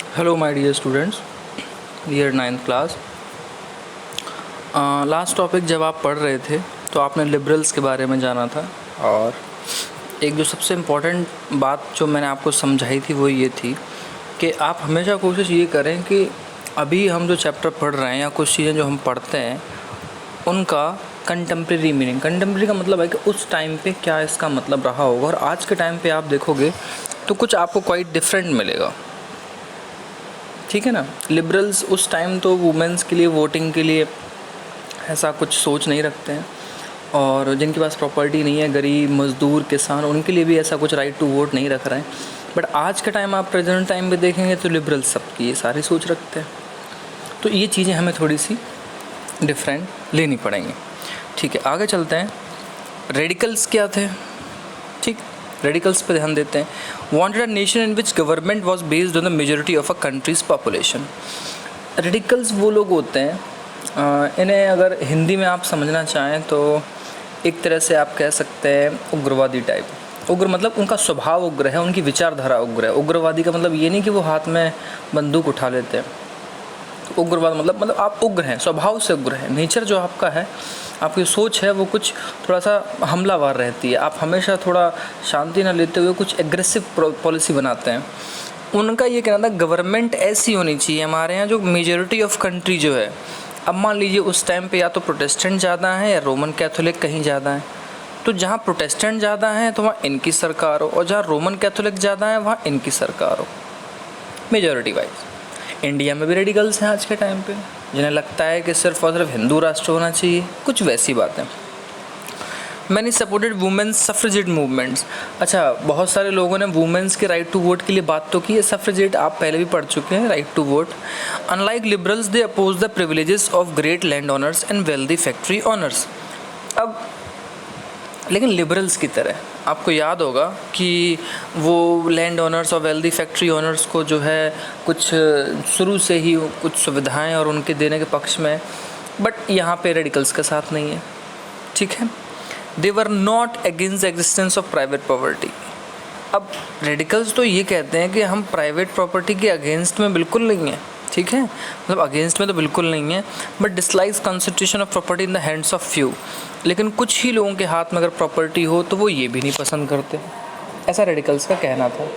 Hello my dear students, year 9th class. Last topic जब आप पढ़ रहे थे तो आपने लिबरल्स के बारे में जाना था, और एक जो सबसे इम्पॉर्टेंट बात जो मैंने आपको समझाई थी वो ये थी कि आप हमेशा कोशिश ये करें कि अभी हम जो चैप्टर पढ़ रहे हैं या कुछ चीज़ें जो हम पढ़ते हैं उनका कंटेम्प्रेरी मीनिंग, कंटेम्प्रेरी का मतलब है कि उस टाइम पे क्या इसका मतलब रहा होगा, और आज के टाइम पे आप देखोगे तो कुछ आपको क्वाइट डिफरेंट मिलेगा। ठीक है ना। लिबरल्स उस टाइम तो वुमेंस के लिए वोटिंग के लिए ऐसा कुछ सोच नहीं रखते हैं, और जिनके पास प्रॉपर्टी नहीं है, गरीब मज़दूर किसान, उनके लिए भी ऐसा कुछ राइट टू वोट नहीं रख रहे हैं। बट आज के टाइम आप प्रेजेंट टाइम पे देखेंगे तो लिबरल्स सबकी ये सारी सोच रखते हैं। तो ये चीज़ें हमें थोड़ी सी डिफरेंट लेनी पड़ेंगी। ठीक है, आगे चलते हैं। रेडिकल्स क्या थे? ठीक, रेडिकल्स पे ध्यान देते हैं। Wanted a nation in which government was based on the majority of a countries population. Radicals वो लोग होते हैं, इन्हें अगर हिंदी में आप समझना चाहें तो एक तरह से आप कह सकते हैं उग्रवादी टाइप। उग्र मतलब उनका स्वभाव उग्र है, उनकी विचारधारा उग्र है। उग्रवादी का मतलब ये नहीं कि वो हाथ में बंदूक उठा लेते हैं। तो उग्रवाद मतलब आप उग्र हैं, स्वभाव से उग्र हैं। नेचर जो आपका है, आपकी सोच है वो कुछ थोड़ा सा हमलावर रहती है। आप हमेशा थोड़ा शांति ना लेते हुए कुछ एग्रेसिव पॉलिसी बनाते हैं। उनका ये कहना था गवर्नमेंट ऐसी होनी चाहिए हमारे यहाँ जो मेजॉरिटी ऑफ कंट्री जो है। अब मान लीजिए उस टाइम पे या तो प्रोटेस्टेंट ज़्यादा है या रोमन कैथोलिक कहीं ज़्यादा है। तो जहाँ प्रोटेस्टेंट ज़्यादा है तो वहाँ इनकी सरकार हो, और जहाँ रोमन कैथोलिक ज़्यादा है वहाँ इनकी सरकार हो, मेजॉरिटी वाइज। इंडिया में भी रेडिकल्स हैं आज के टाइम पे, जिन्हें लगता है कि सिर्फ और सिर्फ हिंदू राष्ट्र होना चाहिए, कुछ वैसी बातें। Many supported women's suffragette movements. अच्छा, बहुत सारे लोगों ने वुमेन्स के राइट टू वोट के लिए बात तो की है। सफ्रेजेट आप पहले भी पढ़ चुके हैं, right to vote. Unlike liberals they oppose the privileges of great land owners and wealthy factory owners. अब लेकिन लिबरल्स की तरह आपको याद होगा कि वो लैंड ओनर्स और वेल्दी फैक्ट्री ओनर्स को जो है कुछ शुरू से ही कुछ सुविधाएं और उनके देने के पक्ष में, बट यहाँ पे रेडिकल्स का साथ नहीं है। ठीक है, they were not against the existence of private property. अब रेडिकल्स तो ये कहते हैं कि हम प्राइवेट प्रॉपर्टी के अगेंस्ट में बिल्कुल नहीं हैं। ठीक है, मतलब अगेंस्ट में तो बिल्कुल नहीं है, but dislikes concentration of property in the hands of few. लेकिन कुछ ही लोगों के हाथ में अगर प्रॉपर्टी हो तो वो ये भी नहीं पसंद करते, ऐसा रेडिकल्स का कहना था।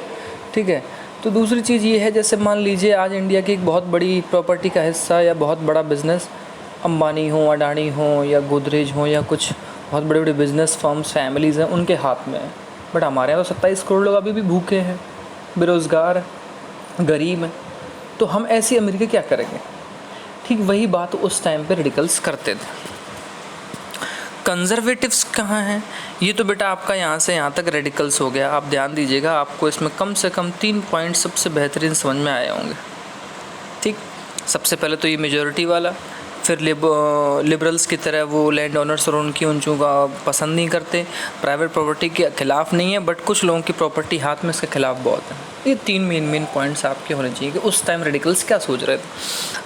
ठीक है, तो दूसरी चीज़ ये है, जैसे मान लीजिए आज इंडिया की एक बहुत बड़ी प्रॉपर्टी का हिस्सा या बहुत बड़ा बिजनेस अंबानी हो, अडानी हो या गोदरेज हो या कुछ बहुत बड़े बड़े बिजनेस फर्म्स फैमिलीज़ हैं, उनके हाथ में है। बट हमारे यहाँ तो 27 करोड़ लोग अभी भी भूखे हैं, बेरोज़गार हैं, गरीब हैं। तो हम ऐसी अमेरिका क्या करेंगे? ठीक वही बात उस टाइम पे रेडिकल्स करते थे। कंजर्वेटिव्स कहाँ हैं? ये तो बेटा आपका यहाँ से यहाँ तक रेडिकल्स हो गया। आप ध्यान दीजिएगा, आपको इसमें कम से कम 3 पॉइंट सबसे बेहतरीन समझ में आए होंगे। ठीक, सबसे पहले तो ये मेजॉरिटी वाला, फिर लिबरल्स की तरह वो लैंड ओनर्स और उनकी उनचों का पसंद नहीं करते, प्राइवेट प्रॉपर्टी के खिलाफ़ नहीं है, बट कुछ लोगों की प्रॉपर्टी हाथ में इसके खिलाफ़ बहुत है। ये 3 मेन पॉइंट्स आपके होने चाहिए कि उस टाइम रेडिकल्स क्या सोच रहे थे।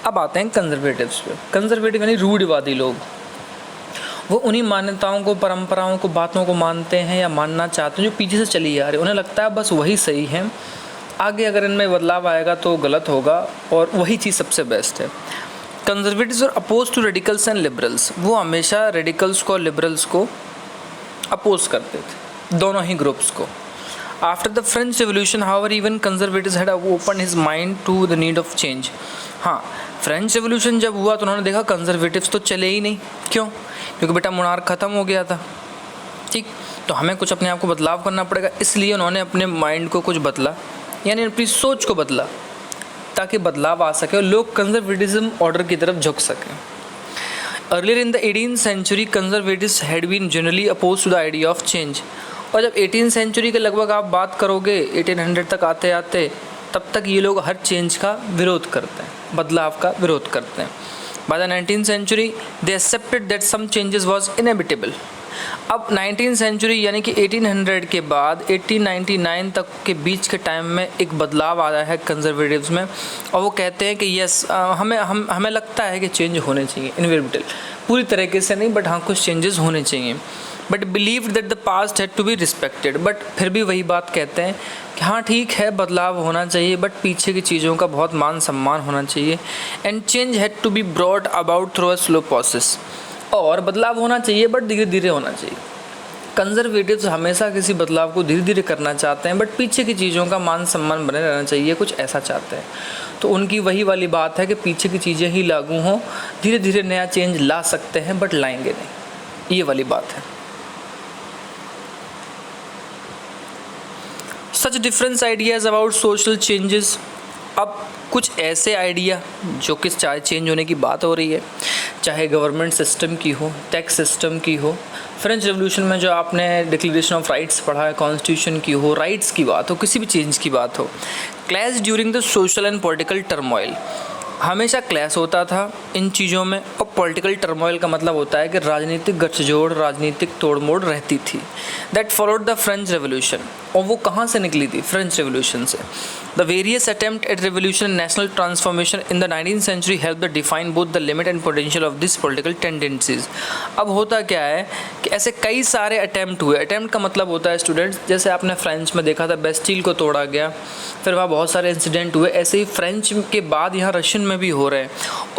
अब आते हैं कंजर्वेटिव्स पे। कंजर्वेटिव यानी रूढ़िवादी लोग। वो उन्हीं मान्यताओं को, परंपराओं को, बातों को मानते हैं या मानना चाहते हैं जो पीछे से चली आ रही है। उन्हें लगता है बस वही सही है, आगे अगर इनमें बदलाव आएगा तो गलत होगा, और वही चीज़ सबसे बेस्ट है। कंजर्वेटिव्स और oppose to radicals and liberals. वो हमेशा रेडिकल्स को और लिबरल्स को अपोज करते थे, दोनों ही ग्रुप्स को। After the French revolution however even conservatives had open his mind to the need of change. हाँ, फ्रेंच रेवोल्यूशन जब हुआ तो उन्होंने देखा कंजर्वेटिव्स तो चले ही नहीं। क्यों? क्योंकि बेटा मोनार्क ख़त्म हो गया था। ठीक, तो हमें कुछ अपने आप को बदलाव करना पड़ेगा, इसलिए उन्होंने अपने माइंड को कुछ बदला, यानी अपनी सोच को बदला, ताकि बदलाव आ सके और लोग कंजर्वेटिज्म ऑर्डर की तरफ झुक सकें। Earlier in the 18th century conservatives had been generally oppose to the idea of change. और जब 18th सेंचुरी के लगभग आप बात करोगे, 1800 तक आते आते, तब तक ये लोग हर चेंज का विरोध करते हैं, बदलाव का विरोध करते हैं। By the 19th century they accepted that some changes was inevitable. अब 19th सेंचुरी यानी कि 1800 के बाद 1899 तक के बीच के टाइम में एक बदलाव आया है कंजर्वेटिव्स में, और वो कहते हैं कि यस, हमें लगता है कि चेंज होने चाहिए, इनएविटेबल, पूरी तरीके से नहीं, बट हाँ कुछ चेंजेस होने चाहिए। But believe that the past had to be respected. But फिर भी वही बात कहते हैं कि हाँ ठीक है, बदलाव होना चाहिए, बट पीछे की चीज़ों का बहुत मान सम्मान होना चाहिए। And change had to be brought about through a slow process. और बदलाव होना चाहिए बट धीरे धीरे होना चाहिए। कंजर्वेटिव्स हमेशा किसी बदलाव को धीरे धीरे करना चाहते हैं, बट पीछे की चीज़ों का मान सम्मान बने रहना चाहिए, कुछ ऐसा चाहते हैं। तो उनकी वही वाली बात है कि पीछे की चीज़ें ही लागू हों, धीरे धीरे नया चेंज ला सकते हैं बट लाएंगे नहीं, ये वाली बात है। Such difference ideas about social changes. अब कुछ ऐसे आइडिया जो कि चाहे चेंज होने की बात हो रही है, चाहे गवर्नमेंट सिस्टम की हो, टैक्स सिस्टम की हो, फ्रेंच रेवोल्यूशन में जो आपने डिक्लेरेशन ऑफ राइट्स पढ़ा है, कॉन्स्टिट्यूशन की हो, राइट्स की बात हो, किसी भी चेंज की बात हो, clash during the social and political turmoil. हमेशा क्लैश होता था इन चीज़ों में। और पॉलिटिकल टर्मोइल का मतलब होता है कि राजनीतिक गठजोड़, राजनीतिक तोड़मोड़ रहती थी। That followed the French revolution. और वो कहाँ से निकली थी? फ्रेंच रेवोल्यूशन से। The various attempt at revolution and national transformation in the 19th century help the define both the limit and potential of this political tendencies. अब होता क्या है कि ऐसे कई सारे अटैम्प्ट हुए। अटैम्प्ट का मतलब होता है स्टूडेंट्स, जैसे आपने फ्रेंच में देखा था बेस्टील को तोड़ा गया, फिर वहाँ बहुत सारे इंसिडेंट हुए। ऐसे ही फ्रेंच के बाद यहाँ रशियन में भी हो रहे हैं।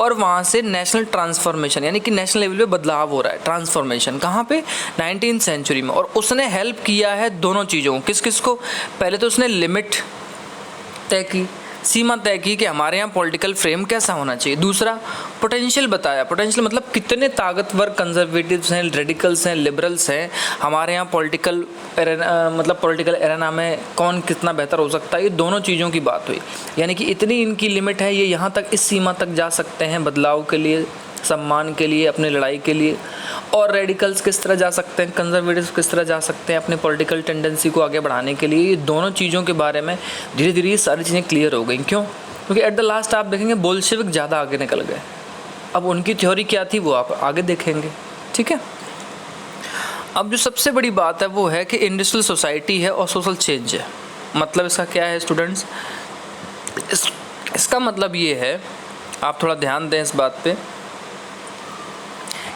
और वहाँ से नेशनल ट्रांसफॉर्मेशन यानी कि नेशनल लेवल पे बदलाव हो रहा है। ट्रांसफॉर्मेशन कहाँ पे? 19th सेंचुरी में। और उसने हेल्प किया है दोनों चीज़ों, किस किस को? पहले तो उसने लिमिट तय की, सीमा तय की कि हमारे यहाँ पॉलिटिकल फ्रेम कैसा होना चाहिए। दूसरा पोटेंशियल बताया। पोटेंशियल मतलब कितने ताकतवर कंजर्वेटिव्स हैं, रेडिकल्स हैं, लिबरल्स हैं हमारे यहाँ पॉलिटिकल मतलब पॉलिटिकल एरेना में कौन कितना बेहतर हो सकता है। ये दोनों चीज़ों की बात हुई, यानी कि इतनी इनकी लिमिट है, ये यहाँ तक इस सीमा तक जा सकते हैं बदलाव के लिए, सम्मान के लिए, अपनी लड़ाई के लिए। और रेडिकल्स किस तरह जा सकते हैं, कंजर्वेटिव्स किस तरह जा सकते हैं अपने पॉलिटिकल टेंडेंसी को आगे बढ़ाने के लिए। ये दोनों चीज़ों के बारे में धीरे धीरे ये सारी चीज़ें क्लियर हो गई। क्यों? क्योंकि एट द लास्ट आप देखेंगे बोल्शेविक ज़्यादा आगे निकल गए। अब उनकी थ्योरी क्या थी वो आप आगे देखेंगे, ठीक है। अब जो सबसे बड़ी बात है वो है कि इंडस्ट्रियल सोसाइटी है और सोशल चेंज है। मतलब इसका क्या है स्टूडेंट्स? इसका मतलब ये है, आप थोड़ा ध्यान दें इस बात पे,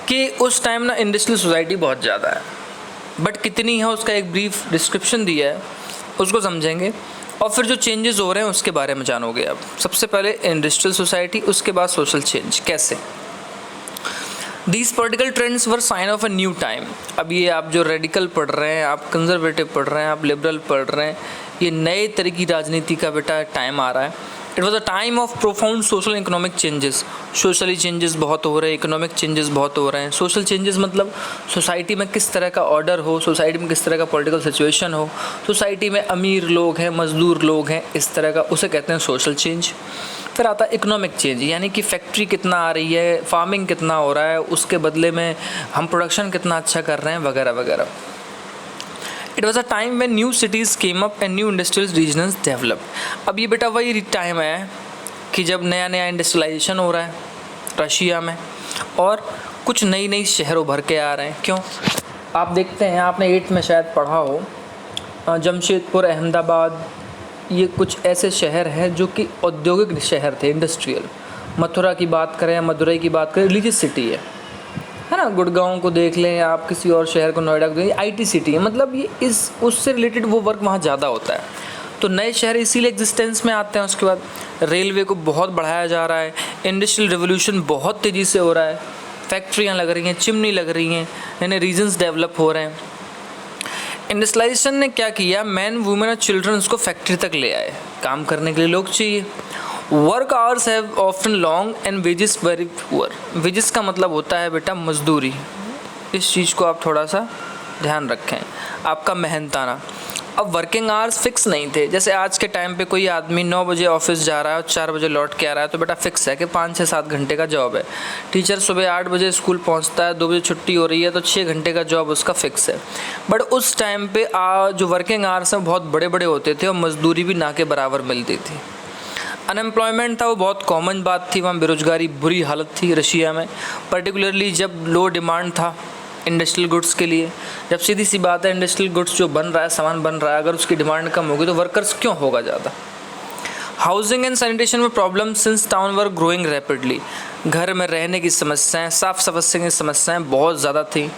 कि उस टाइम ना इंडस्ट्रियल सोसाइटी बहुत ज़्यादा है, बट कितनी है उसका एक ब्रीफ डिस्क्रिप्शन दिया है, उसको समझेंगे और फिर जो चेंजेस हो रहे हैं उसके बारे में जानोगे। अब सबसे पहले इंडस्ट्रियल सोसाइटी, उसके बाद सोशल चेंज। कैसे? These political trends were sign of a new time. अब ये आप जो रेडिकल पढ़ रहे हैं, आप कंजर्वेटिव पढ़ रहे हैं, आप लिबरल पढ़ रहे हैं, ये नए तरह की राजनीति का बेटा टाइम आ रहा है। It was a time of profound social economic changes. Socially changes बहुत हो रहे हैं, इकोनॉमिक चेंजेस बहुत हो रहे हैं। सोशल चेंजेस मतलब सोसाइटी में किस तरह का ऑर्डर हो, सोसाइटी में किस तरह का पॉलिटिकल सिचुएशन हो, सोसाइटी में अमीर लोग हैं, मजदूर लोग हैं, इस तरह का, उसे कहते हैं सोशल चेंज। फिर आता है इकोनॉमिक चेंज, यानी कि फैक्ट्री कितना आ रही है, फार्मिंग कितना हो रहा है, उसके बदले में हम प्रोडक्शन कितना अच्छा कर रहे हैं, वगैरह वगैरह। It was a time when new cities came up and new industrial regions developed. अब ये बेटा वही टाइम है कि जब नया नया इंडस्ट्रियलाइजेशन हो रहा है रशिया में और कुछ नई नई शहर उभर के आ रहे हैं। क्यों? आप देखते हैं, आपने 8th में शायद पढ़ा हो, जमशेदपुर, अहमदाबाद, ये कुछ ऐसे शहर हैं जो कि औद्योगिक शहर थे, इंडस्ट्रियल। मथुरा की बात करें या मदुरई की बात करें, रिलीजियस सिटी है ना। गुड़गांव को देख लें, आप किसी और शहर को, नोएडा को देख, IT सिटी है। मतलब ये इस उससे रिलेटेड वो वर्क वहाँ ज़्यादा होता है। तो नए शहर इसीलिए एग्जिस्टेंस में आते हैं। उसके बाद रेलवे को बहुत बढ़ाया जा रहा है, इंडस्ट्रियल रिवोल्यूशन बहुत तेज़ी से हो रहा है, फैक्ट्रियाँ लग रही हैं, चिमनी लग रही हैं, नए नए रीजन्स डेवलप हो रहे हैं। इंडस्ट्रियलाइजेशन ने क्या किया? मैन, वुमेन और चिल्ड्रंस को फैक्ट्री तक ले आए। काम करने के लिए लोग चाहिए। Work hours have often long and wages very poor. Wages का मतलब होता है बेटा मजदूरी। इस चीज़ को आप थोड़ा सा ध्यान रखें, आपका मेहनताना। अब वर्किंग आवर्स फिक्स नहीं थे। जैसे आज के टाइम पे कोई आदमी 9 बजे ऑफिस जा रहा है और 4 बजे लौट के आ रहा है, तो बेटा फिक्स है कि 5 से 7 घंटे का जॉब है। टीचर सुबह 8 बजे स्कूल पहुंचता है, 2 बजे छुट्टी हो रही है, तो 6 घंटे का जॉब उसका फिक्स है। बट उस टाइम पे जो वर्किंग आवर्स हैं बहुत बड़े बड़े होते थे और मजदूरी भी ना के बराबर मिलती थी। अनएम्प्लॉयमेंट था वो बहुत कॉमन बात थी, वहाँ बेरोज़गारी बुरी हालत थी रशिया में, पर्टिकुलरली जब लो डिमांड था इंडस्ट्रियल गुड्स के लिए। जब सीधी सी बात है, इंडस्ट्रियल गुड्स जो बन रहा है, सामान बन रहा है, अगर उसकी डिमांड कम होगी तो वर्कर्स क्यों होगा ज़्यादा। हाउसिंग एंड सैनिटेशन में problem since town were growing rapidly. घर में रहने की समस्याएं, साफ सफाई की समस्याएं बहुत ज़्यादा थी।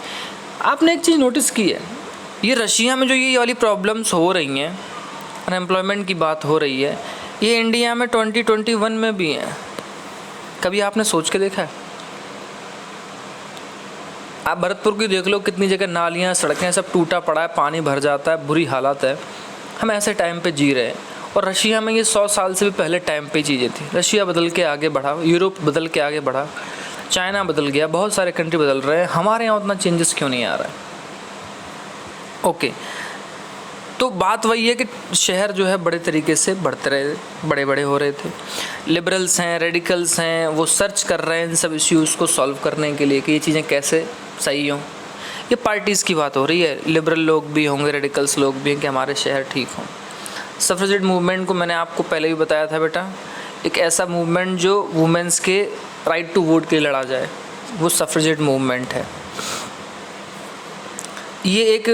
आपने एक चीज़ नोटिस की है, ये रशिया में जो ये वाली प्रॉब्लम्स हो रही हैं, अनएम्प्लॉयमेंट की बात हो रही है, ये इंडिया में 2021 में भी है। कभी आपने सोच के देखा है? आप भरतपुर की देख लो, कितनी जगह नालियाँ सड़कें सब टूटा पड़ा है, पानी भर जाता है, बुरी हालत है। हम ऐसे टाइम पे जी रहे हैं। और रशिया में ये 100 साल से भी पहले टाइम पे चीज़ें थी। रशिया बदल के आगे बढ़ा, यूरोप बदल के आगे बढ़ा, चाइना बदल गया, बहुत सारे कंट्री बदल रहे हैं। हमारे यहाँ उतना चेंजेस क्यों नहीं आ रहा है? ओके, तो बात वही है कि शहर जो है बड़े तरीके से बढ़ते रहे, बड़े बड़े हो रहे थे। लिबरल्स हैं, रेडिकल्स हैं, वो सर्च कर रहे हैं इन सब इश्यूज़ को सॉल्व करने के लिए कि ये चीज़ें कैसे सही हों। ये पार्टीज़ की बात हो रही है, लिबरल लोग भी होंगे, रेडिकल्स लोग भी हैं कि हमारे शहर ठीक हों। सफ्रेजेट मूवमेंट को मैंने आपको पहले भी बताया था बेटा, एक ऐसा मूवमेंट जो वुमेंस के राइट टू वोट के लिए लड़ा जाए, वो सफ्रेजेट मूवमेंट है। ये एक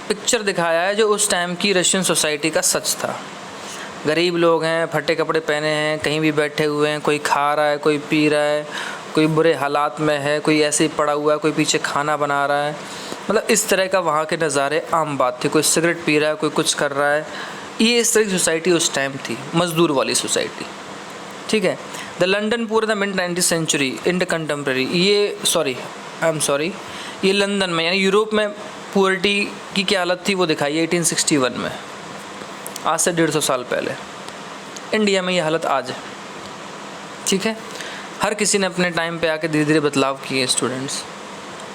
पिक्चर दिखाया है जो उस टाइम की रशियन सोसाइटी का सच था। गरीब लोग हैं, फटे कपड़े पहने हैं, कहीं भी बैठे हुए हैं, कोई खा रहा है, कोई पी रहा है, कोई बुरे हालात में है, कोई ऐसे ही पड़ा हुआ है, कोई पीछे खाना बना रहा है। मतलब इस तरह का वहाँ के नज़ारे आम बात थी। कोई सिगरेट पी रहा है, कोई कुछ कर रहा है। ये इस तरह की सोसाइटी उस टाइम थी, मज़दूर वाली सोसाइटी। ठीक है। The London poor the mid 19th century in the contemporary, ये लंदन में यानी यूरोप में पुअर्टी की क्या हालत थी वो दिखाई है 1861 में, आज से 150 साल पहले। इंडिया में ये हालत आज है। ठीक है। हर किसी ने अपने टाइम पे आके धीरे धीरे बदलाव किए स्टूडेंट्स।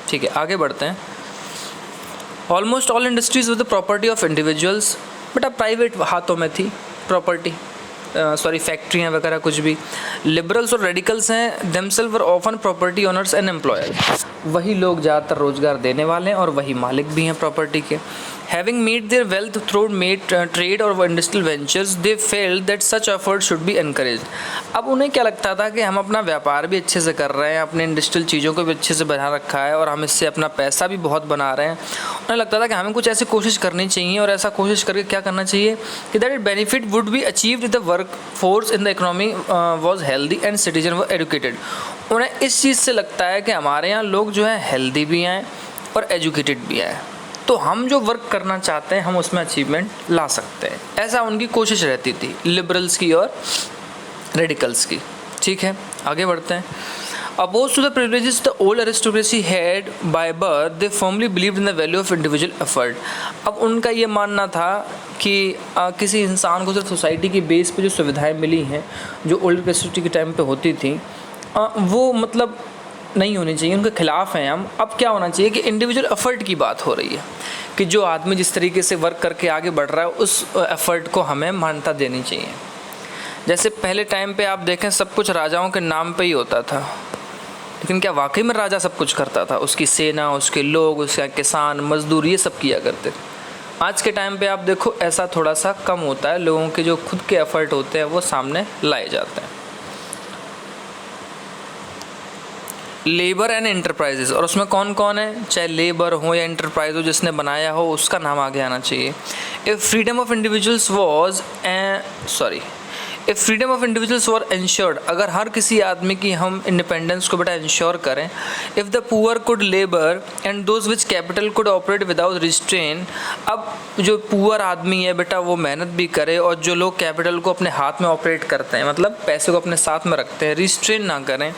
ठीक है, आगे बढ़ते हैं। Almost all industries with the property of individuals, बेटा प्राइवेट हाथों में थी प्रॉपर्टी, फैक्ट्रियाँ वगैरह कुछ भी। लिबरल्स और रेडिकल्स हैं, themselves were often property owners and employers, वही लोग ज़्यादातर रोजगार देने वाले हैं और वही मालिक भी हैं प्रॉपर्टी के। Having made their wealth through trade or industrial ventures, they felt that such efforts should be encouraged. अब उन्हें क्या लगता था कि हम अपना व्यापार भी अच्छे से कर रहे हैं, अपने इंडस्ट्रियल चीज़ों को भी अच्छे से बना रखा है और हम इससे अपना पैसा भी बहुत बना रहे हैं। उन्हें लगता था कि हमें कुछ ऐसी कोशिश करनी चाहिए और ऐसा कोशिश करके क्या करना चाहिए कि that benefit would be achieved the work force in the economy was healthy and citizen were educated. उन्हें इस चीज़ से लगता है कि हमारे यहाँ लोग जो है हेल्दी भी हैं और एजुकेटेड भी हैं, तो हम जो वर्क करना चाहते हैं हम उसमें अचीवमेंट ला सकते हैं। ऐसा उनकी कोशिश रहती थी, लिबरल्स की और रेडिकल्स की। ठीक है, आगे बढ़ते हैं। Oppose to the privileges the old aristocracy had by birth, they firmly believed in the value of individual effort. अब उनका ये मानना था कि किसी इंसान को सिर्फ सोसाइटी की बेस पे जो सुविधाएं मिली हैं, जो ओल्ड एरिस्टोक्रेसी के टाइम पे होती थी, वो मतलब नहीं होनी चाहिए, उनके खिलाफ हैं हम। अब क्या होना चाहिए कि इंडिविजुअल एफर्ट की बात हो रही है कि जो आदमी जिस तरीके से वर्क करके आगे बढ़ रहा है उस एफर्ट को हमें मान्यता देनी चाहिए। जैसे पहले टाइम पे आप देखें सब कुछ राजाओं के नाम पे ही होता था, लेकिन क्या वाकई में राजा सब कुछ करता था? उसकी सेना, उसके लोग, उसका किसान, मजदूर, ये सब किया करते थे। आज के टाइम पे आप देखो ऐसा थोड़ा सा कम होता है, लोगों के जो खुद के एफर्ट होते हैं वो सामने लाए जाते हैं। लेबर एंड एंटरप्राइजेस, और उसमें कौन कौन है, चाहे लेबर हो या एंटरप्राइज हो, जिसने बनाया हो उसका नाम आगे आना चाहिए। If freedom of individuals were insured, अगर हर किसी आदमी की हम इंडिपेंडेंस को बेटा इंश्योर करें। If the poor could labour and those which capital could operate without restrain, अब जो पुअर आदमी है बेटा वो मेहनत भी करे और जो लोग कैपिटल को अपने हाथ में ऑपरेट करते हैं, मतलब पैसे को अपने साथ में रखते हैं, रिस्ट्रेन ना करें,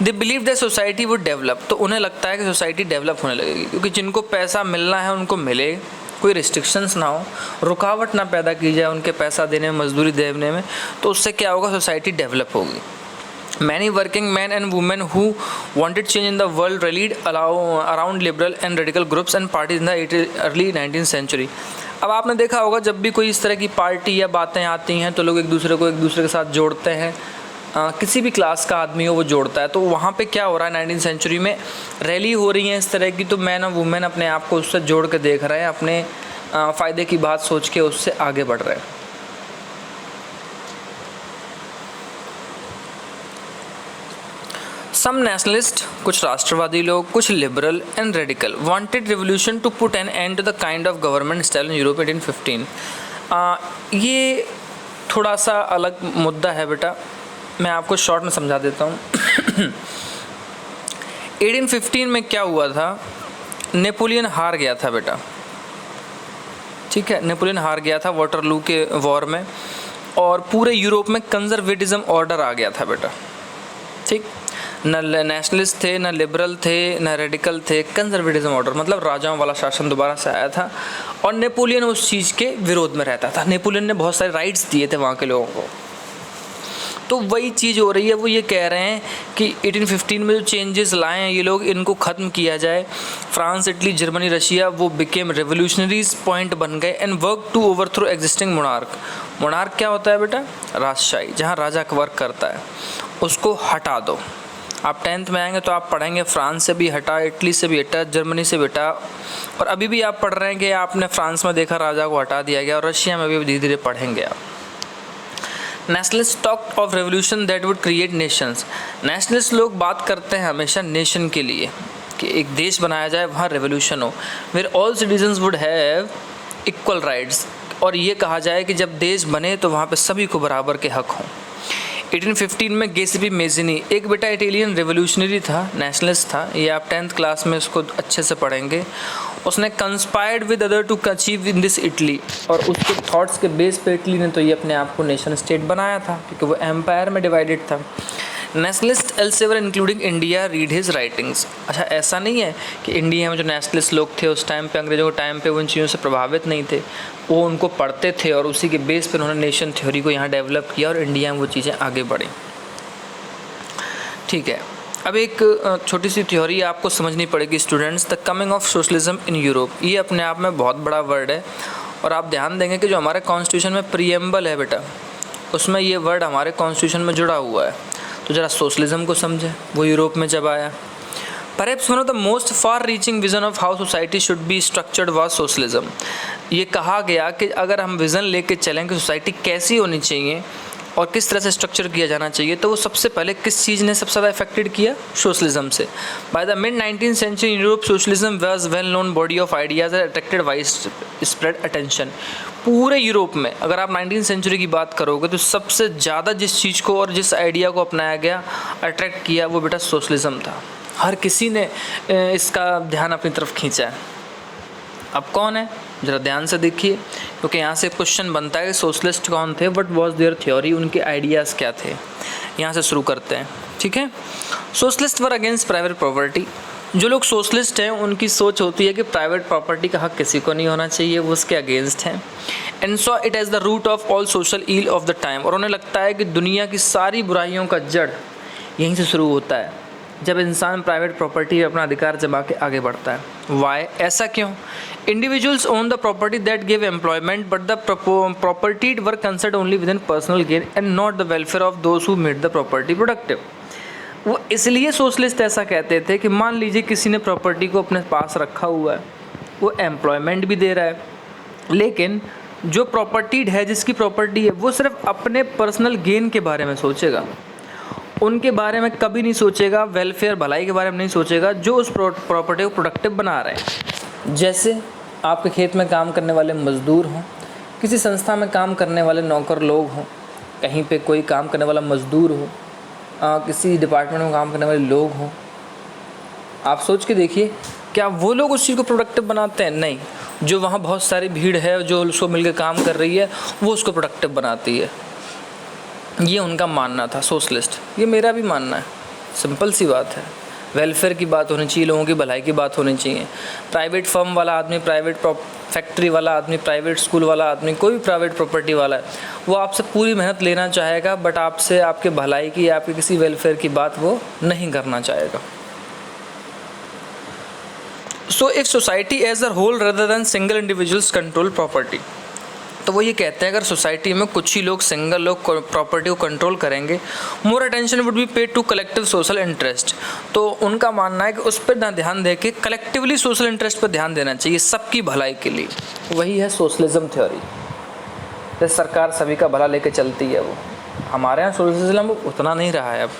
they believe that society would develop, तो उन्हें लगता है कि सोसाइटी डेवलप होने लगेगी, क्योंकि जिनको पैसा मिलना है उनको मिले, कोई रिस्ट्रिक्शंस ना हो, रुकावट ना पैदा की जाए उनके पैसा देने में, मजदूरी देने में, तो उससे क्या होगा, सोसाइटी डेवलप होगी। Many working men and women who wanted change in the world rallied around liberal and radical groups and parties in the early 19th century. अब आपने देखा होगा जब भी कोई इस तरह की पार्टी या बातें आती हैं तो लोग एक दूसरे के साथ जोड़ते हैं। किसी भी क्लास का आदमी हो वो जोड़ता है। तो वहाँ पे क्या हो रहा है, 19th सेंचुरी में रैली हो रही है इस तरह की, तो मैन और वुमेन अपने आप को उससे जोड़ के देख रहे हैं, अपने फ़ायदे की बात सोच के उससे आगे बढ़ रहे हैं। सम नेशनलिस्ट, कुछ राष्ट्रवादी लोग, कुछ liberal and radical, wanted revolution to put an end to the kind of government style in Europe 1815। ये थोड़ा सा अलग मुद्दा है बेटा, मैं आपको शॉर्ट में समझा देता हूँ। 1815 में क्या हुआ था नेपोलियन हार गया था बेटा, ठीक है, नेपोलियन हार गया था वाटरलू के वॉर में, और पूरे यूरोप में कंजर्वेटिज्म ऑर्डर आ गया था बेटा, ठीक। न नेशनलिस्ट थे, न लिबरल थे, न रेडिकल थे, कंजर्वेटिज्म ऑर्डर मतलब राजाओं वाला शासन दोबारा से आया था, और नेपोलियन उस चीज़ के विरोध में रहता था। नेपोलियन ने बहुत सारे राइट्स दिए थे वहाँ के लोगों को। तो वही चीज़ हो रही है, वो ये कह रहे हैं कि 1815 में जो चेंजेस लाए हैं ये लोग, इनको ख़त्म किया जाए। फ्रांस, इटली, जर्मनी, रशिया वो बिकेम रेवोल्यूशनरीज पॉइंट बन गए and work to overthrow existing monarch. Monarch क्या होता है बेटा? राजशाही, जहाँ राजा वर्क करता है, उसको हटा दो। आप 10th में आएंगे तो आप पढ़ेंगे फ्रांस से भी हटा, इटली से भी हटा, जर्मनी से भी हटा, और अभी भी आप पढ़ रहे हैं कि आपने फ्रांस में देखा राजा को हटा दिया गया, और रशिया में भी धीरे धीरे पढ़ेंगे आप। Nationalist talk of revolution that would create Nations. Nationalist लोग बात करते हैं हमेशा नेशन के लिए कि एक देश बनाया जाए, वहाँ रेवोल्यूशन हो, where all citizens would have equal rights, और ये कहा जाए कि जब देश बने तो वहाँ पे सभी को बराबर के हक हों। 1815 में गेसिपी मेज़िनी एक बेटा इटालियन रेवोल्यूशनरी था, नेशनलिस्ट था, ये आप 10th क्लास में इसको अच्छे से पढ़ेंगे। उसने conspired with other to achieve in this Italy, और उसके थॉट्स के बेस पे इटली ने तो ये अपने आप को नेशन स्टेट बनाया था, क्योंकि वो एम्पायर में डिवाइडेड था। Nationalist elsewhere including India read his writings. अच्छा, ऐसा नहीं है कि इंडिया में जो नेशनलिस्ट लोग थे उस टाइम पे, अंग्रेज़ों के टाइम पे, वो इन चीज़ों से प्रभावित नहीं थे, वो उनको पढ़ते थे और उसी के बेस पर उन्होंने नेशन थ्योरी को यहाँ डेवलप किया और इंडिया में वो चीज़ें आगे बढ़ी। ठीक है, अब एक छोटी सी थ्योरी आपको समझनी पड़ेगी students, the coming of socialism in Europe. ये अपने आप में बहुत बड़ा वर्ड है, और आप ध्यान देंगे कि जो हमारे कॉन्स्टिट्यूशन में प्रीएम्बल है बेटा, उसमें ये वर्ड हमारे कॉन्स्टिट्यूशन में जुड़ा हुआ है। तो ज़रा सोशलिज्म को समझें, वो यूरोप में जब आया। Perhaps one of the most far reaching vision of how society should be structured was socialism. ये कहा गया कि अगर हम विज़न लेके चलें कि सोसाइटी कैसी होनी चाहिए और किस तरह से स्ट्रक्चर किया जाना चाहिए, तो वो सबसे पहले किस चीज़ ने सबसे ज़्यादा अफेक्टेड किया? सोशलिज्म से। By the mid 19th century in Europe socialism was well known body of ideas attracted wide spread attention. पूरे यूरोप में अगर आप 19th सेंचुरी की बात करोगे तो सबसे ज़्यादा जिस चीज़ को और जिस आइडिया को अपनाया गया, अट्रैक्ट किया, वो बेटा सोशलिज्म था। हर किसी ने इसका ध्यान अपनी तरफ खींचा है। अब कौन है, ज़रा ध्यान से देखिए, क्योंकि यहाँ से क्वेश्चन बनता है कि सोशलिस्ट कौन थे, व्हाट वाज देयर थ्योरी, उनके आइडियाज़ क्या थे। यहाँ से शुरू करते हैं, ठीक है। Socialist were against private property. जो लोग सोशलिस्ट हैं उनकी सोच होती है कि प्राइवेट प्रॉपर्टी का हक किसी को नहीं होना चाहिए, वो उसके अगेंस्ट हैं। And saw it as the root of all social ill of the time. और उन्हें लगता है कि दुनिया की सारी बुराइयों का जड़ यहीं से शुरू होता है, जब इंसान प्राइवेट प्रॉपर्टी अपना अधिकार जमा के आगे बढ़ता है। वाई, ऐसा क्यों? Individuals own the property that give employment, but the property were concerned only with in personal gain and not the welfare of those who made the property productive. वो इसलिए सोशलिस्ट ऐसा कहते थे कि मान लीजिए किसी ने प्रॉपर्टी को अपने पास रखा हुआ है, वो एम्प्लॉयमेंट भी दे रहा है, लेकिन जो प्रॉपर्टीड है, जिसकी प्रॉपर्टी है, वो सिर्फ अपने पर्सनल गेन के बारे में सोचेगा, उनके बारे में कभी नहीं सोचेगा, वेलफेयर भलाई के बारे में नहीं सोचेगा, जो उस प्रॉपर्टी को प्रोडक्टिव बना रहे हैं। जैसे आपके खेत में काम करने वाले मज़दूर हों, किसी संस्था में काम करने वाले नौकर लोग हों, कहीं पे कोई काम करने वाला मज़दूर हो, किसी डिपार्टमेंट में काम करने वाले लोग हों, आप सोच के देखिए, क्या वो लोग उस चीज़ को प्रोडक्टिव बनाते हैं? नहीं। जो वहाँ बहुत सारी भीड़ है जो उसको मिलकर काम कर रही है, वो उसको प्रोडक्टिव बनाती है। ये उनका मानना था सोशलिस्ट, ये मेरा भी मानना है। सिंपल सी बात है, वेलफेयर की बात होनी चाहिए, लोगों की भलाई की बात होनी चाहिए। प्राइवेट फर्म वाला आदमी, प्राइवेट फैक्ट्री वाला आदमी, प्राइवेट स्कूल वाला आदमी, कोई भी प्राइवेट प्रॉपर्टी वाला है, वो आपसे पूरी मेहनत लेना चाहेगा, बट आपसे आपके भलाई की, आपके किसी वेलफेयर की बात वो नहीं करना चाहेगा। So if society as a whole rather than single individuals control property, तो वो ये कहते हैं अगर सोसाइटी में कुछ ही लोग, सिंगल लोग प्रॉपर्टी को कंट्रोल करेंगे, more attention would be paid to collective social interest. तो उनका मानना है कि उस पर ना ध्यान दे के कलेक्टिवली सोशल इंटरेस्ट पर ध्यान देना चाहिए, सबकी भलाई के लिए। वही है सोशलिज्म थ्योरी। जैसे सरकार सभी का भला लेके चलती है, वो हमारे यहाँ सोशलिज्म उतना नहीं रहा है अब।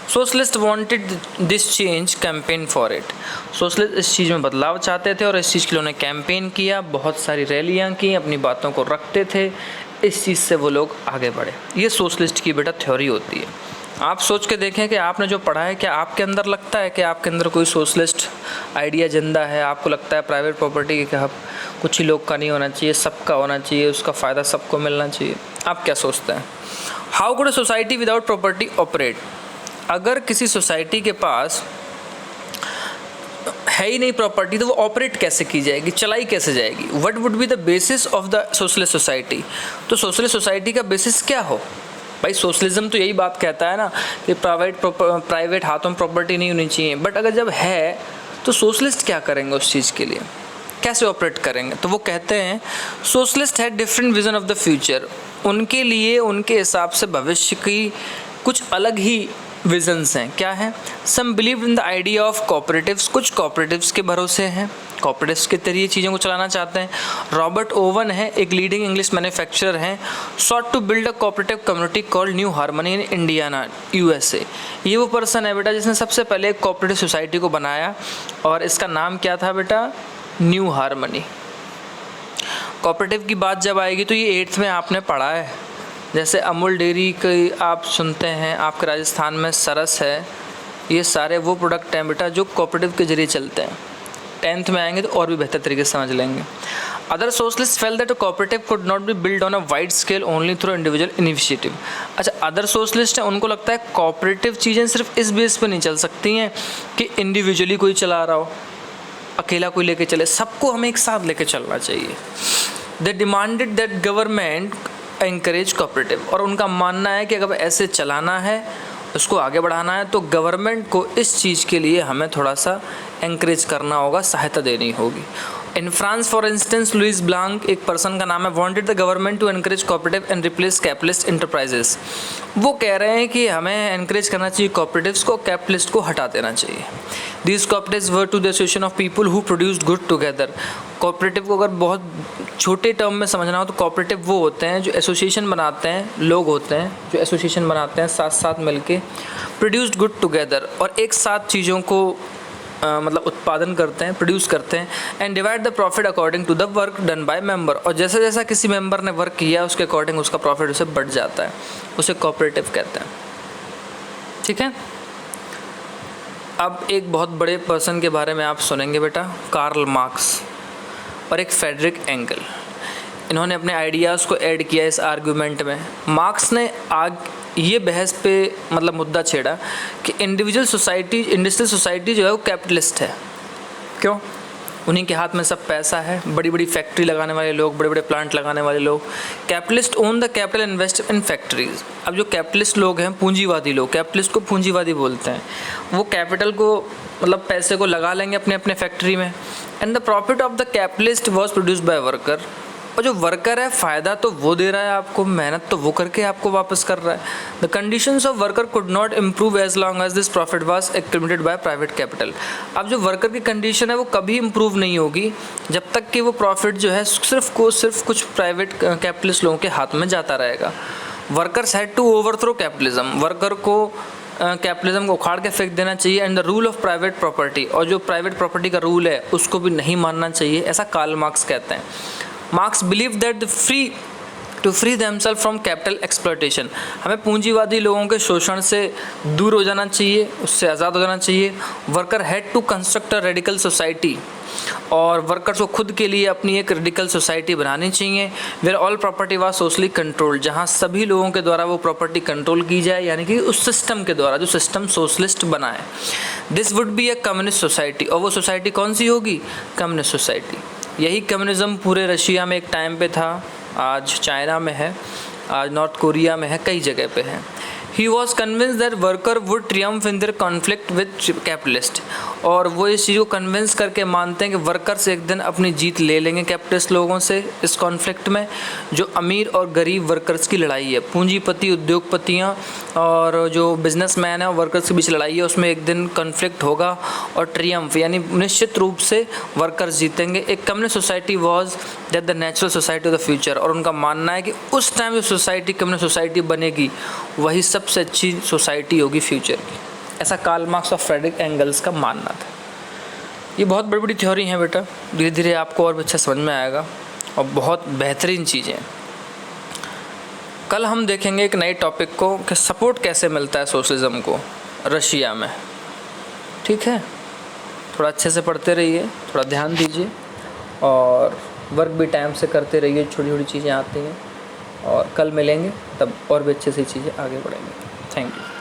Socialist wanted this change, campaign for it. Socialist इस चीज़ में बदलाव चाहते थे और इस चीज़ के लिए उन्होंने कैंपेन किया, बहुत सारी रैलियाँ की, अपनी बातों को रखते थे, इस चीज़ से वो लोग आगे बढ़े। ये सोशलिस्ट की बेटा थ्योरी होती है। आप सोच के देखें कि आपने जो पढ़ा है, क्या आपके अंदर लगता है कि आपके अंदर कोई सोशलिस्ट आइडिया जिंदा है, आपको लगता है प्राइवेट प्रॉपर्टी के हक कुछ ही लोग का नहीं होना चाहिए, सबका होना चाहिए, उसका फ़ायदा सबको मिलना चाहिए, आप क्या सोचते हैं? How could a society without property operate? अगर किसी सोसाइटी के पास है ही नहीं प्रॉपर्टी तो वो ऑपरेट कैसे की जाएगी, चलाई कैसे जाएगी? What would be the basis of the socialist society? तो सोशलिस्ट सोसाइटी का बेसिस क्या हो? भाई सोशलिज्म तो यही बात कहता है ना कि प्राइवेट हाथों में प्रॉपर्टी नहीं होनी चाहिए, बट अगर जब है तो सोशलिस्ट क्या करेंगे उस चीज़ के लिए, कैसे ऑपरेट करेंगे? तो वो कहते हैं सोशलिस्ट है different vision of the future. उनके लिए उनके हिसाब से भविष्य की कुछ अलग ही विजन्स हैं। क्या है? Some believe in the idea of cooperatives, कुछ कोऑपरेटिव्स के भरोसे हैं, कोऑपरेटिव्स के जरिए चीज़ों को चलाना चाहते हैं। रॉबर्ट ओवन है, एक लीडिंग इंग्लिश मैन्युफैक्चरर हैं, sought to build a cooperative community called New Harmony in Indiana, USA. ये वो पर्सन है बेटा जिसने सबसे पहले एक कोऑपरेटिव सोसाइटी को बनाया और इसका नाम क्या था बेटा? New harmony. कोऑपरेटिव की बात जब आएगी तो ये 8th में आपने पढ़ा है। जैसे अमूल डेयरी की आप सुनते हैं, आपके राजस्थान में सरस है, ये सारे वो प्रोडक्ट हैं बेटा जो कोऑपरेटिव के जरिए चलते हैं। 10th में आएंगे तो और भी बेहतर तरीके से समझ लेंगे। Other socialist fail that a cooperative could not be build on a wide scale only through individual initiative. अच्छा, अदर सोशलिस्ट हैं, उनको लगता है कोऑपरेटिव चीज़ें सिर्फ इस बेस पर नहीं चल सकती हैं कि इंडिविजुअली कोई चला रहा हो, अकेला कोई लेके चले, सबको हमें एक साथ लेके चलना चाहिए। They demanded that government encourage cooperative, और उनका मानना है कि अगर ऐसे चलाना है, उसको आगे बढ़ाना है, तो गवर्नमेंट को इस चीज़ के लिए हमें थोड़ा सा एनकरेज करना होगा, सहायता देनी होगी। In France for instance Louis Blanc, एक पर्सन का नाम है, wanted the government to encourage cooperative and replace capitalist enterprises. वो कह रहे हैं कि हमें एनकरेज करना चाहिए कोऑपरेटिव्स को, कैपिटलिस्ट को हटा देना चाहिए। These cooperatives were to the association of people who produced good together. Cooperative को अगर बहुत छोटे टर्म में समझना हो तो कोऑपरेटिव वो होते हैं जो एसोसिएशन बनाते हैं, लोग होते हैं जो एसोसिएशन बनाते हैं साथ साथ मिलके, प्रोड्यूस्ड गुड टुगेदर, और एक साथ चीज़ों को मतलब उत्पादन करते हैं, प्रोड्यूस करते हैं। And divide the profit according to the work done by member, और जैसा जैसा किसी मेंबर ने वर्क किया उसके अकॉर्डिंग उसका प्रॉफिट उसे बढ़ जाता है, उसे कोऑपरेटिव कहते हैं। ठीक है। अब एक बहुत बड़े पर्सन के बारे में आप सुनेंगे बेटा, कार्ल मार्क्स और एक फ्रेडरिक एंगल। इन्होंने अपने आइडियाज़ को ऐड किया इस आर्गूमेंट में। मार्क्स ने ये बहस पे मतलब मुद्दा छेड़ा कि इंडिविजुअल सोसाइटी, इंडस्ट्रियल सोसाइटी जो है वो कैपिटलिस्ट है। क्यों? उन्हीं के हाथ में सब पैसा है, बड़ी बड़ी फैक्ट्री लगाने वाले लोग, बड़े बड़े प्लांट लगाने वाले लोग। Capitalist own the capital, invest in factories. अब जो कैपिटलिस्ट लोग हैं, पूंजीवादी लोग, कैपिटलिस्ट को पूंजीवादी बोलते हैं, वो कैपिटल को मतलब पैसे को लगा लेंगे अपने अपने फैक्ट्री में। And the profit of the capitalist was produced by worker, और जो वर्कर है फ़ायदा तो वो दे रहा है आपको, मेहनत तो वो करके आपको वापस कर रहा है। The conditions of worker could not improve as long as this profit was accumulated by private capital. अब जो वर्कर की कंडीशन है वो कभी इम्प्रूव नहीं होगी जब तक कि वो प्रॉफिट जो है सिर्फ कुछ प्राइवेट कैपिटलिस्ट लोगों के हाथ में जाता रहेगा। Workers had to overthrow capitalism, worker को कैपिटलिज्म को उखाड़ के फेंक देना चाहिए। And the rule of private property, और जो प्राइवेट प्रॉपर्टी का रूल है उसको भी नहीं मानना चाहिए, ऐसा कार्ल मार्क्स कहते हैं। Marx believe that to free themselves from capital exploitation, हमें पूंजीवादी लोगों के शोषण से दूर हो जाना चाहिए, उससे आज़ाद हो जाना चाहिए। Worker had to construct a radical society, और वर्कर्स को खुद के लिए अपनी एक रेडिकल सोसाइटी बनानी चाहिए। Where all property was socially controlled, जहाँ सभी लोगों के द्वारा वो प्रॉपर्टी कंट्रोल की जाए, यानी कि उस सिस्टम के द्वारा जो सिस्टम सोशलिस्ट बना है। This would be a communist society, और वो सोसाइटी कौन सी होगी? Communist society. यही कम्युनिज़्म पूरे रशिया में एक टाइम पे था, आज चाइना में है, आज नॉर्थ कोरिया में है, कई जगह पे है। He was convince that worker would Triumph in their conflict with capitalist, और वो इस चीज़ को कन्विंस करके मानते हैं कि वर्कर्स एक दिन अपनी जीत ले लेंगे कैपिटलिस्ट लोगों से इस कॉन्फ्लिक्ट में, जो अमीर और गरीब वर्कर्स की लड़ाई है, पूंजीपति उद्योगपतियाँ और जो बिजनेसमैन है वर्कर्स के बीच लड़ाई है, उसमें एक दिन कॉन्फ्लिक्ट होगा और ट्रियम्फ यानी निश्चित रूप से वर्कर्स जीतेंगे। एक communist society was that the natural society of the future, और उनका मानना है कि उस टाइम जो सोसाइटी कम्युनिस्ट सोसाइटी बनेगी वही सबसे अच्छी सोसाइटी होगी फ्यूचर की, ऐसा कार्ल मार्क्स और फ्रेडरिक एंगल्स का मानना था। ये बहुत बड़ी बड़ी थ्योरी हैं बेटा, धीरे धीरे आपको और भी अच्छा समझ में आएगा, और बहुत बेहतरीन चीज़ें। कल हम देखेंगे एक नए टॉपिक को कि सपोर्ट कैसे मिलता है सोशलिज्म को रशिया में। ठीक है, थोड़ा अच्छे से पढ़ते रहिए, थोड़ा ध्यान दीजिए और वर्क भी टाइम से करते रहिए, छोटी छोटी चीज़ें आती हैं। और कल मिलेंगे तब और भी अच्छे से चीज़ें आगे बढ़ेंगे। Thank you.